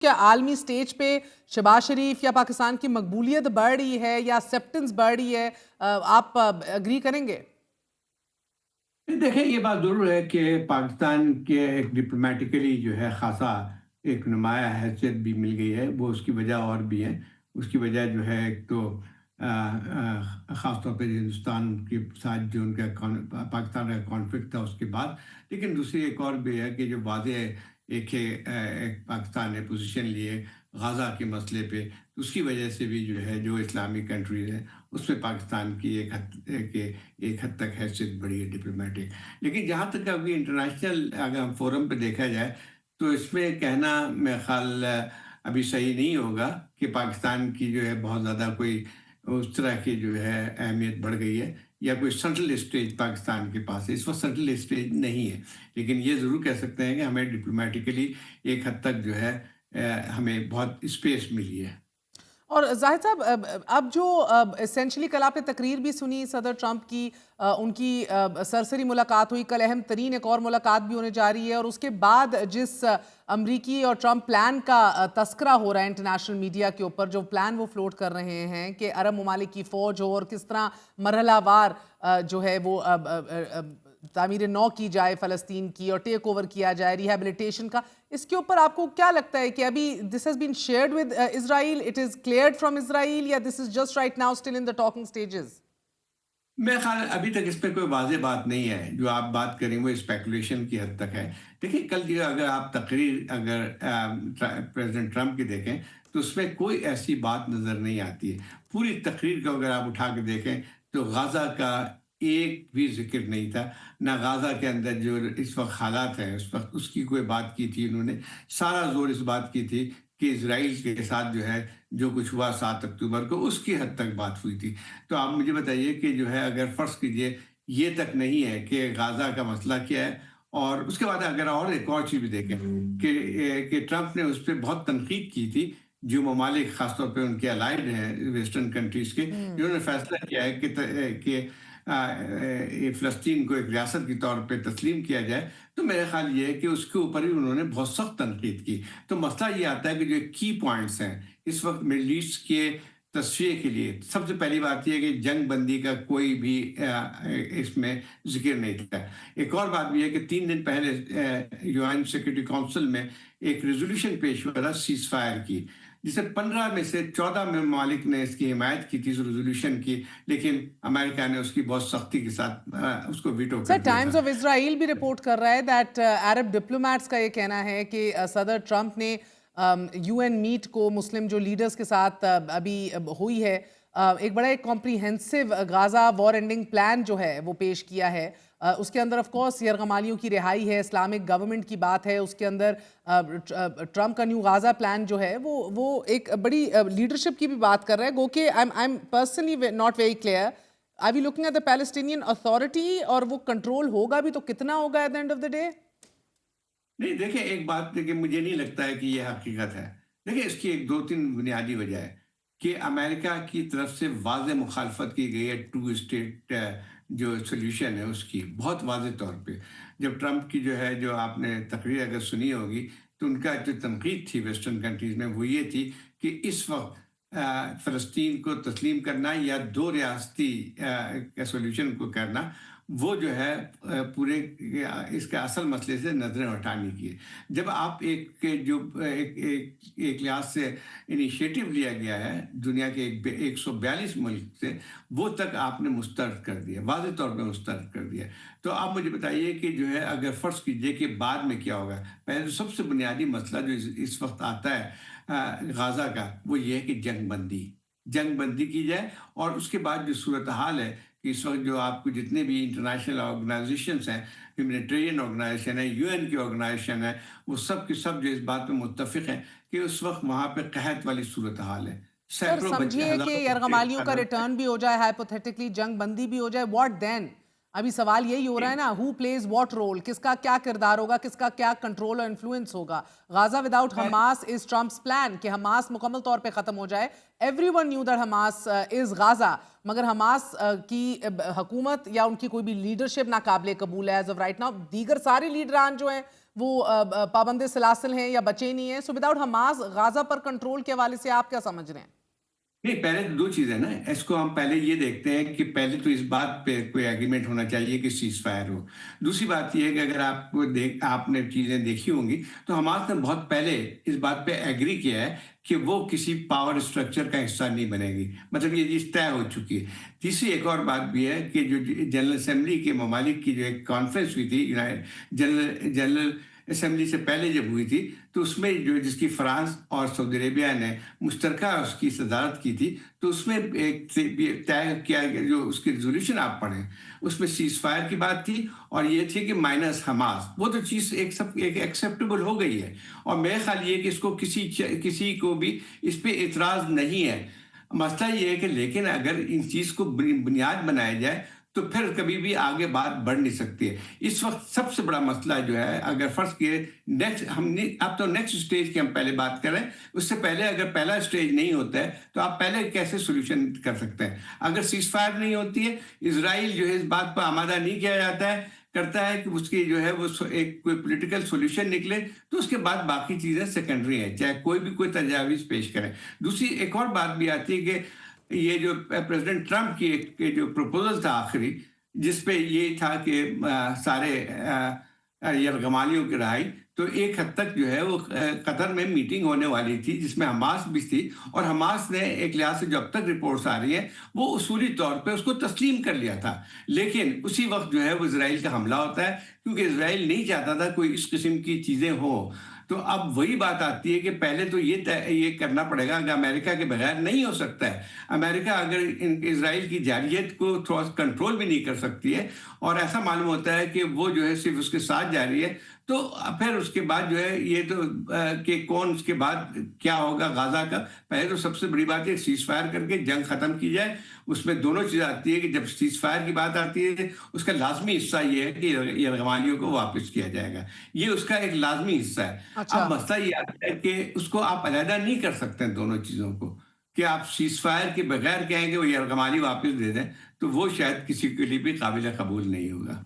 کیا عالمی سٹیج پہ شہباز شریف یا پاکستان کی مقبولیت بڑھ رہی ہے یا ایکسیپٹنس بڑھ رہی ہے؟ آپ اگری کریں گے؟ دیکھیں، یہ بات ضرور ہے کہ پاکستان کے ایک ڈپلومیٹیکلی جو ہے خاصا ایک نمایاں حیثیت بھی مل گئی ہے. وہ اس کی وجہ اور بھی ہے. اس کی وجہ جو ہے ایک تو خاص طور پہ ہندوستان کے ساتھ جو ان کا پاکستان کا کانفلکٹ تھا اس کے بعد. لیکن دوسری ایک اور بھی ہے کہ جو واضح ایک پاکستان نے پوزیشن لیے غزہ کے مسئلے پہ، اس کی وجہ سے بھی جو ہے جو اسلامی کنٹریز ہیں اس میں پاکستان کی ایک حد تک حیثیت بڑی ہے ڈپلومیٹک. لیکن جہاں تک ابھی انٹرنیشنل اگر ہم فورم پہ دیکھا جائے تو اس میں کہنا میرا خیال ابھی صحیح نہیں ہوگا کہ پاکستان کی جو ہے بہت زیادہ کوئی اس طرح کی جو ہے اہمیت بڑھ گئی ہے یا کوئی سینٹرل اسٹیج پاکستان کے پاس ہے. اس وقت سینٹرل اسٹیج نہیں ہے، لیکن یہ ضرور کہہ سکتے ہیں کہ ہمیں ڈپلومیٹیکلی ایک حد تک جو ہے ہمیں بہت اسپیس ملی ہے. اور زاہد صاحب، اب جو اسینشلی کل آپ نے تقریر بھی سنی صدر ٹرمپ کی، ان کی سرسری ملاقات ہوئی، کل اہم ترین ایک اور ملاقات بھی ہونے جا رہی ہے، اور اس کے بعد جس امریکی اور ٹرمپ پلان کا تذکرہ ہو رہا ہے انٹرنیشنل میڈیا کے اوپر، جو پلان وہ فلوٹ کر رہے ہیں کہ عرب ممالک کی فوج ہو اور کس طرح مرحلہ وار جو ہے وہ تعمیر نو کی جائے فلسطین کی اور ٹیک اوور کیا جائے ریہیبلیٹیشن کا، اس کے اوپر آپ کو کیا لگتا ہے کہ ابھی this has been shared with Israel, it is cleared from Israel, یا this is just right now still in the talking stages? میرے خیال ابھی تک اس پہ کوئی واضح بات نہیں ہے. جو آپ بات کریں وہ اسپیکولیشن کی حد تک ہے. دیکھیں، کل جو اگر آپ تقریر اگر پریزیڈنٹ ٹرمپ کی دیکھیں تو اس میں کوئی ایسی بات نظر نہیں آتی ہے. پوری تقریر کو اگر آپ اٹھا کے دیکھیں تو غزہ کا ایک بھی ذکر نہیں تھا. نہ غزہ کے اندر جو اس وقت حالات ہیں اس وقت اس کی کوئی بات کی تھی. انہوں نے سارا زور اس بات کی تھی کہ اسرائیل کے ساتھ جو ہے جو کچھ ہوا 7 اکتوبر کو اس کی حد تک بات ہوئی تھی. تو آپ مجھے بتائیے کہ جو ہے اگر فرض کیجئے یہ تک نہیں ہے کہ غزہ کا مسئلہ کیا ہے، اور اس کے بعد اگر اور ایک اور چیز بھی دیکھیں کہ ٹرمپ نے اس پہ بہت تنقید کی تھی جو ممالک خاص طور پہ ان کے الائیڈ ہیں ویسٹرن کنٹریز کے، جنہوں نے فیصلہ کیا ہے کہ فلسطین کو ایک ریاست کے طور پہ تسلیم کیا جائے. تو میرا خیال یہ ہے کہ اس کے اوپر بھی انہوں نے بہت سخت تنقید کی. تو مسئلہ یہ آتا ہے کہ جو کی پوائنٹس ہیں اس وقت مڈل ایسٹ کے تصفیے کے لیے، سب سے پہلی بات یہ ہے کہ جنگ بندی کا کوئی بھی اس میں ذکر نہیں تھا. ایک اور بات بھی ہے کہ 3 دن پہلے UN سیکورٹی کونسل میں ایک ریزولوشن پیش ہوا تھا سیز فائر کی، جسے 15 میں سے 14 ممالک نے اس کی حمایت کی تھی، اس ریزولوشن کی، لیکن امریکہ نے اس کی بہت سختی کے ساتھ اس کو ویٹو سر، کر دیا ٹائمز تھا. آف اسرائیل بھی رپورٹ کر رہا ہے دیٹ عرب ڈپلومیٹس کا یہ کہنا ہے کہ صدر ٹرمپ نے UN میٹ کو مسلم جو لیڈرز کے ساتھ ابھی ہوئی ہے، ایک بڑا ایک کمپریہنسو غازہ وار اینڈنگ پلان جو ہے وہ پیش کیا ہے. اس کے اندر آف کورس یرغمالیوں کی رہائی ہے، اسلامک گورنمنٹ کی بات ہے، اس کے اندر ٹرمپ کا نیو غازہ پلان جو ہے وہ ایک بڑی لیڈرشپ کی بھی بات کر رہا ہے. گو کہ I am personally not very clear, are we looking at the Palestinian Authority، اور وہ کنٹرول ہوگا بھی تو کتنا ہوگا at the end of the day؟ نہیں، دیکھیں، ایک بات کہ مجھے نہیں لگتا ہے کہ یہ حقیقت ہے. دیکھیں، اس کی ایک 2-3 بنیادی وجہ ہے کہ امریکہ کی طرف سے واضح مخالفت کی گئی ہے 2 اسٹیٹ جو سولوشن ہے اس کی بہت واضح طور پہ. جب ٹرمپ کی جو ہے جو آپ نے تقریر اگر سنی ہوگی تو ان کا جو تنقید تھی ویسٹرن کنٹریز میں وہ یہ تھی کہ اس وقت فلسطین کو تسلیم کرنا یا 2 ریاستی سولوشن کو کرنا، وہ جو ہے پورے اس کے اصل مسئلے سے نظریں ہٹانے کی ہے. جب آپ ایک لحاظ سے انیشیٹو لیا گیا ہے دنیا کے 142 ملک سے، وہ تک آپ نے مسترد کر دیا، واضح طور پہ مسترد کر دیا. تو آپ مجھے بتائیے کہ جو ہے اگر فرض کیجئے کہ بعد میں کیا ہوگا. پہلے تو سب سے بنیادی مسئلہ جو اس وقت آتا ہے غزہ کا، وہ یہ ہے کہ جنگ بندی کی جائے. اور اس کے بعد جو صورتحال ہے کہ اس وقت جو آپ کو جتنے بھی انٹرنیشنل آرگنائزیشنز ہیں، ہیومینیٹیرین آرگنائزیشن ہے، UN کی آرگنائزیشن ہے، وہ سب کے سب جو اس بات پہ متفق ہیں کہ اس وقت وہاں پہ قحط والی صورتحال ہے. سر سینکڑوں بچے، سمجھیے کہ ہزاروں یرغمالیوں کا بچے ریٹرن بھی ہو جائے، ہائپوتھیٹکلی جنگ بندی بھی ہو جائے، واٹ دین؟ ابھی سوال یہی ہو رہا ہے نا، ہو پلیز واٹ رول، کس کا کیا کردار ہوگا، کس کا کیا کنٹرول اور انفلوئنس ہوگا. غازہ وداؤٹ حماس از ٹرمپس پلان کہ حماس مکمل طور پہ ختم ہو جائے. Every one new that Hamas از غازہ، مگر حماس کی حکومت یا ان کی کوئی بھی لیڈرشپ ناقابل قبول ہے ایز آف رائٹ ناؤ. دیگر سارے لیڈران جو ہیں وہ پابند سلاسل ہیں یا بچے نہیں ہیں. سو وداؤٹ حماس غازہ پر کنٹرول کے حوالے سے آپ کیا سمجھ رہے ہیں؟ نہیں، پہلے تو دو چیزیں نا، اس کو ہم پہلے یہ دیکھتے ہیں کہ پہلے تو اس بات پہ کوئی ایگریمنٹ ہونا چاہیے کہ سیز فائر ہو. دوسری بات یہ ہے کہ اگر آپ نے چیزیں دیکھی ہوں گی تو حماس نے بہت پہلے اس بات پہ ایگری کیا ہے کہ وہ کسی پاور اسٹرکچر کا حصہ نہیں بنے گی، مطلب یہ چیز طے ہو چکی ہے. تیسری ایک اور بات بھی ہے کہ جو جنرل اسمبلی کے ممالک کی جو ایک کانفرنس ہوئی تھی، جنرل اسمبلی سے پہلے جب ہوئی تھی، تو اس میں جس کی فرانس اور سعودی عربیہ نے مشترکہ اس کی صدارت کی تھی، تو اس میں ایک طے کیا گیا، جو اس کی ریزولوشن آپ پڑھیں اس میں سیز فائر کی بات تھی اور یہ تھی کہ مائنس حماس. وہ تو چیز ایک ایکسیپٹیبل ہو گئی ہے، اور میرے خیال یہ کہ اس کو کسی کو بھی اس پہ اعتراض نہیں ہے. مسئلہ یہ ہے کہ لیکن اگر ان چیز کو بنیاد بنایا جائے تو پھر کبھی بھی آگے بات بڑھ نہیں سکتی ہے. اس وقت سب سے بڑا مسئلہ جو ہے، اگر فرض کیے اب تو نیکسٹ اسٹیج کی ہم پہلے بات کریں، اس سے پہلے اگر پہلا اسٹیج نہیں ہوتا ہے تو آپ پہلے کیسے سولوشن کر سکتے ہیں؟ اگر سیز فائر نہیں ہوتی ہے، اسرائیل جو ہے اس بات پر آمادہ نہیں کیا جاتا ہے، کرتا ہے کہ اس کی جو ہے وہ ایک کوئی پولیٹیکل سولوشن نکلے، تو اس کے بعد باقی چیزیں سیکنڈری ہیں، چاہے کوئی تجاویز پیش کرے. دوسری ایک اور بات بھی آتی ہے کہ یہ جو پریزیڈنٹ ٹرمپ کی جو پروپوزل تھا آخری، جس پہ یہ تھا کہ سارے یرغمالیوں کی رہائی، تو ایک حد تک جو ہے وہ قطر میں میٹنگ ہونے والی تھی جس میں حماس بھی تھی، اور حماس نے ایک لحاظ سے جو اب تک رپورٹس آ رہی ہیں وہ اصولی طور پہ اس کو تسلیم کر لیا تھا. لیکن اسی وقت جو ہے وہ اسرائیل کا حملہ ہوتا ہے، کیونکہ اسرائیل نہیں چاہتا تھا کوئی اس قسم کی چیزیں ہوں. تو اب وہی بات آتی ہے کہ پہلے تو یہ کرنا پڑے گا کہ امریکہ کے بغیر نہیں ہو سکتا ہے. امریکہ اگر اسرائیل کی جارحیت کو تھوڑا سا کنٹرول بھی نہیں کر سکتی ہے، اور ایسا معلوم ہوتا ہے کہ وہ جو ہے صرف اس کے ساتھ جا رہی ہے، تو پھر اس کے بعد جو ہے یہ تو کہ کون اس کے بعد کیا ہوگا غازہ کا. پہلے تو سب سے بڑی بات ہے سیز فائر کر کے جنگ ختم کی جائے. اس میں دونوں چیزیں آتی ہے کہ جب سیز فائر کی بات آتی ہے اس کا لازمی حصہ یہ ہے کہ یرغمالیوں کو واپس کیا جائے گا، یہ اس کا ایک لازمی حصہ ہے. اچھا. اب مسئلہ یہ آتا ہے کہ اس کو آپ علیحدہ نہیں کر سکتے دونوں چیزوں کو، کہ آپ سیز فائر کے بغیر کہیں کہ وہ یرغمالی واپس دے دیں، تو وہ شاید کسی کے لیے بھی قابل قبول نہیں ہوگا.